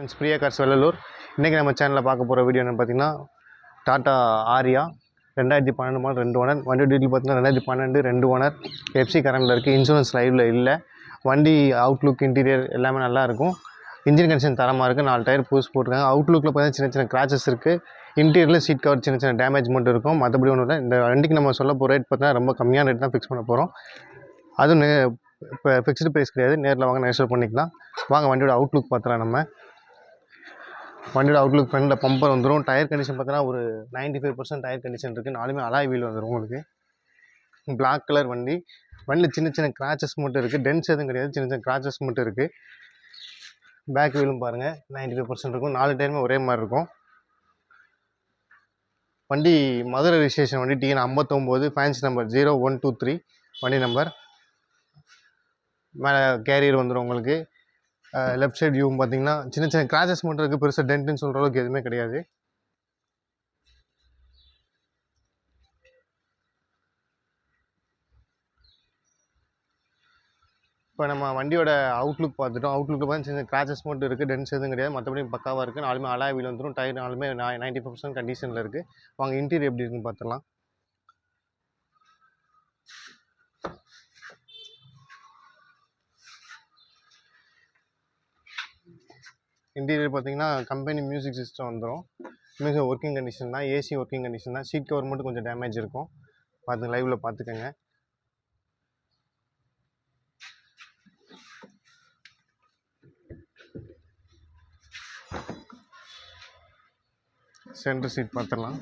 Friends, Priya cars Vellalur. இன்றைக்கி நம்ம சேனலில் பார்க்க போகிற வீடியோ என்னென்னு பார்த்தீங்கன்னா, டாட்டா ஆரியா 2012 மாடல் 2 ஓனர். வண்டி டீட்டெயில் பார்த்தீங்கன்னா 2012 2 ஓனர், எஃப்சி கரண்டில் இருக்குது, இன்சூரன்ஸ் லைவில் இல்லை. வண்டி அவுட்லுக் இன்டீரியர் எல்லாமே நல்லாயிருக்கும். இன்ஜின் கண்டிஷன் தரமாக இருக்குது. 4 டயர் புதுசு போட்டிருக்காங்க. அவுட்லுக்கில் பார்த்தீங்கன்னா சின்ன கிராச்சஸ் இருக்குது. இன்டீரியரில் சீட் கவர் சின்ன டேமேஜ் மட்டும் இருக்கும். மற்றபடி ஒன்றும் இல்லை. இந்த வண்டிக்கு நம்ம சொல்ல போகிற ரேட் பார்த்தீங்கன்னா ரொம்ப கம்மியான ரேட் தான் ஃபிக்ஸ் பண்ண போகிறோம். அதுவும் இப்போ ஃபிக்ஸ்டு ப்ரைஸ் கிடையாது. நேரில் வாங்க நெகோஷியேட் பண்ணிக்கலாம். வாங்க வண்டியோட அவுட்லுக் பார்த்துலாம். நம்ம வண்டியோட அவுட்லுக் ஃப்ரண்டில் பம்பர் வந்துடும். டயர் கண்டிஷன் பார்த்தீங்கன்னா ஒரு 95% டயர் கண்டிஷன் இருக்குது. 4மே அலாய் வீல் வந்துடும் உங்களுக்கு. பிளாக் கலர் வண்டி. வண்டியில் சின்ன கிராச்சஸ் மட்டும் இருக்குது. டென்ஸ் எதுவும் கிடையாது. சின்ன கிராச்சஸ் மட்டும் இருக்குது. பேக் வீலும் பாருங்கள் 95% இருக்கும். 4 டயருமே ஒரே மாதிரி இருக்கும். வண்டி மதுரை ரிஜிஸ்ட்ரேஷன் வண்டி. TN 59, ஃபேன்சி நம்பர் 0123 வண்டி நம்பர். மேலே கேரியர் வந்துடும் உங்களுக்கு. லெஃப்ட் சைடு வியூவும் பார்த்தீங்கன்னா சின்ன கிராச்சஸ் மட்டும் இருக்குது. பெருசாக டென்ட்டுன்னு சொல்கிற அளவுக்கு எதுவுமே கிடையாது. இப்போ நம்ம வண்டியோட அவுட்லுக் பார்த்துட்டோம். அவுட்லுக்கில் பார்த்து சின்ன கிராச்சஸ் மட்டும் இருக்குது. டென்ஸ் எதுவும் கிடையாது. மற்றபடி பக்காவாக இருக்குது. 4மே அலாய் வீல் வந்துடும். டயர் 4மே 95% கண்டிஷனில் இருக்குது. வாங்க இன்டீரியர் எப்படி இருக்குன்னு பார்த்துடலாம். இன்டீரியர் பார்த்தீங்கன்னா கம்பெனி மியூசிக் சிஸ்டம் வந்துடும். மியூசிக் ஒர்க்கிங் கண்டிஷன் தான். ஏசி ஒர்க்கிங் கண்டிஷன் தான். சீட் கவர் மட்டும் கொஞ்சம் டேமேஜ் இருக்கும். பார்த்து லைவில் பார்த்துக்கோங்க. சென்டர் சீட் பார்த்துடலாம்.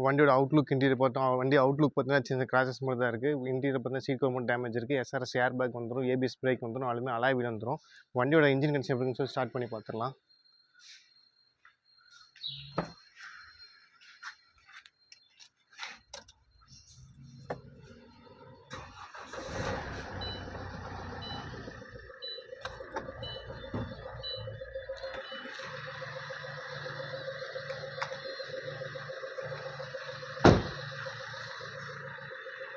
வண்டியோட அவுட்லுக் இன்டீரியர் பார்த்தோம். வண்டி அவுட்லுக் பார்த்தீங்கன்னா சின்ன கிராச்சஸ் மட்டும் தான் இருக்குது. இன்டீரியர் பார்த்தீங்கன்னா சீட் கவர் மட்டும் டேமேஜ் இருக்குது. SRS ஏர் பேக் வந்துடும். ABS பிரேக் வந்துடும். 4மே அலாய் வீல் வந்துடும். வண்டியோட இன்ஜின் கண்டிஷன் எப்படின்னு சொல்லி ஸ்டார்ட் பண்ணி பார்த்துடலாம்.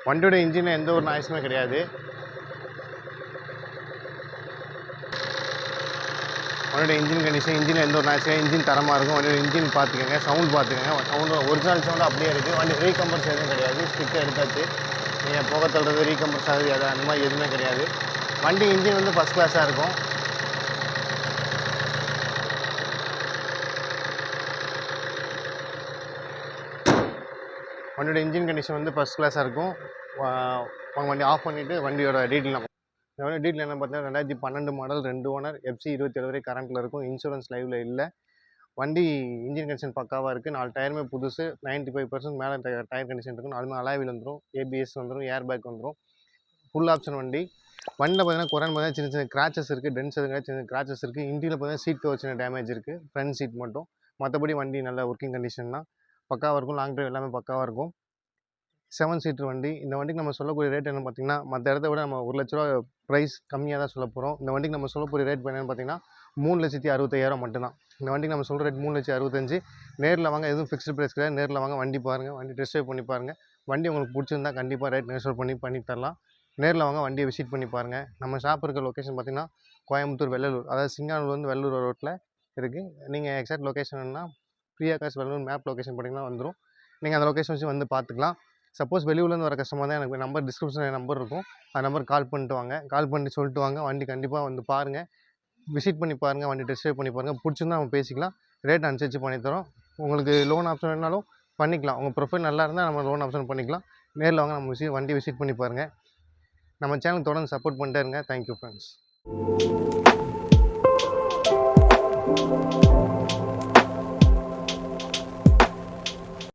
வண்டியோட இன்ஜினில் எந்த ஒரு நாய்ஸுமே கிடையாது. வண்டியோட இன்ஜின் கண்டிஷன், இன்ஜினில் எந்த ஒரு நாய்ஸ் கிடையாது. இன்ஜின் தரமாக இருக்கும். வண்டியோட இன்ஜின் பார்த்துக்கோங்க. சவுண்ட் பார்த்துக்கோங்க. சவுண்டு ஒரிஜினல் சவுண்டு அப்படியே இருக்குது. வண்டி ரீகம்பர்ஸ் எதுவும் கிடையாது. ஸ்டிக்கை எடுத்தாச்சு. நீங்கள் புகை தள்ளுறது ரீகம்பர்ஸ் ஆகுது அது அந்த மாதிரி எதுவுமே கிடையாது. வண்டி இன்ஜின் வந்து ஃபஸ்ட் கிளாஸாக இருக்கும். வண்டியோட இன்ஜின் கண்டிஷன் வந்து ஃபஸ்ட் கிளாஸாக இருக்கும். வண்டி ஆஃப் பண்ணிவிட்டு வண்டியோட டீட்டெயில் நம்ம இந்த வண்டி டீட்டெயில் என்ன பார்த்தீங்கன்னா 2012 மாடல் 2 ஓனர், FC 27 வரை கரண்ட்டில் இருக்கும். இன்சூரன்ஸ் லைவில் இல்லை. வண்டி இன்ஜின் கண்டிஷன் பக்காவாக இருக்குது. 4 டயருமே புதுசு. 95% மேலே டயர் கண்டிஷன் இருக்கும். 4மே அலாய் வீல் வந்துடும். ABS வந்துடும். ஏர் பேக் வந்துடும். ஃபுல் ஆப்ஷன் வண்டி. வண்டியில் பார்த்தீங்கன்னா குறைன்னு பார்த்தீங்கன்னா சின்ன கிராச்சஸ் இருக்குது. டென்ஸ் எதுவும் சின்ன கிராச்சஸ் இருக்குது. இன்டீரியர் பார்த்தீங்கன்னா சீட் கவர் சின்ன டேமேஜ் இருக்குது. ஃப்ரண்ட் சீட் மட்டும். மற்றபடி வண்டி நல்ல ஒர்க்கிங் கண்டிஷன் தான். பக்காவாக இருக்கும். லாங் ட்ரைவ் எல்லாமே பக்காவாக இருக்கும். 7 சீட்டர் வண்டி. இந்த வண்டிக்கு நம்ம சொல்லக்கூடிய ரேட் என்னென்னு பார்த்தீங்கன்னா, மற்ற இடத்த விட நம்ம 1 லட்ச ரூபா ப்ரைஸ் கம்மியாக தான் சொல்ல போகிறோம். இந்த வண்டிக்கு நம்ம சொல்லக்கூடிய ரேட் என்னென்னு பார்த்தீங்கன்னா 3,65,000 மட்டும்தான். இந்த வண்டிக்கு நம்ம சொல்கிற ரேட் 3,65,000. நேரில் வாங்க. எதுவும் ஃபிக்ஸ்டு ப்ரைஸ் கிடையாது. நேரில் வாங்க, வண்டி பாருங்கள், வண்டி டெஸ்ட் ட்ரைவ் பண்ணி பாருங்கள். வண்டி உங்களுக்கு பிடிச்சிருந்தா கண்டிப்பாக ரேட் நெகோஷியேட் பண்ணி தரலாம். நேரில் வாங்க, வண்டியை விசிட் பண்ணி பாருங்கள். நம்ம ஷாப் இருக்க லொக்கேஷன் பார்த்தீங்கன்னா கோயம்புத்தூர் வெள்ளலூர், அதாவது சிங்கானூர்லேருந்து வெள்ளலூர் ரோட்டில் இருக்குது. நீங்கள் எக்ஸாக்ட் லொக்கேஷன் என்னன்னா Priya cars Vellalur map location போட்டிங்கன்னா வந்துடும். நீங்கள் அந்த லொக்கேஷன் வச்சு வந்து பார்த்துக்கலாம். சப்போஸ் வெளியூர்லேருந்து வர கஸ்டமர் தான் எனக்கு நம்பர் டிஸ்கிரிப்ஷனில் நம்பர் இருக்கும். அந்த நம்பருக்கு கால் பண்ணிட்டு வாங்க. கால் பண்ணி சொல்லிட்டு வாங்க. வண்டி கண்டிப்பாக வந்து பாருங்கள், விசிட் பண்ணி பாருங்கள், வண்டி டெஸ்ட் ட்ரைவ் பண்ணி பாருங்கள். பிடிச்சிருந்தா நம்ம பேசிக்கலாம். ரேட் அனுசரித்து பண்ணித்தரோம். உங்களுக்கு லோன் ஆப்ஷன் வேணாலும் பண்ணிக்கலாம். உங்கள் ப்ரொஃபைல் நல்லா இருந்தால் நம்ம லோன் ஆப்ஷன் பண்ணிக்கலாம். நேரில் வாங்க, நம்ம வண்டி விசிட் பண்ணி பாருங்கள். நம்ம சேனல் தொடர்ந்து சப்போர்ட் பண்ணிட்டே இருங்க. Thank you friends.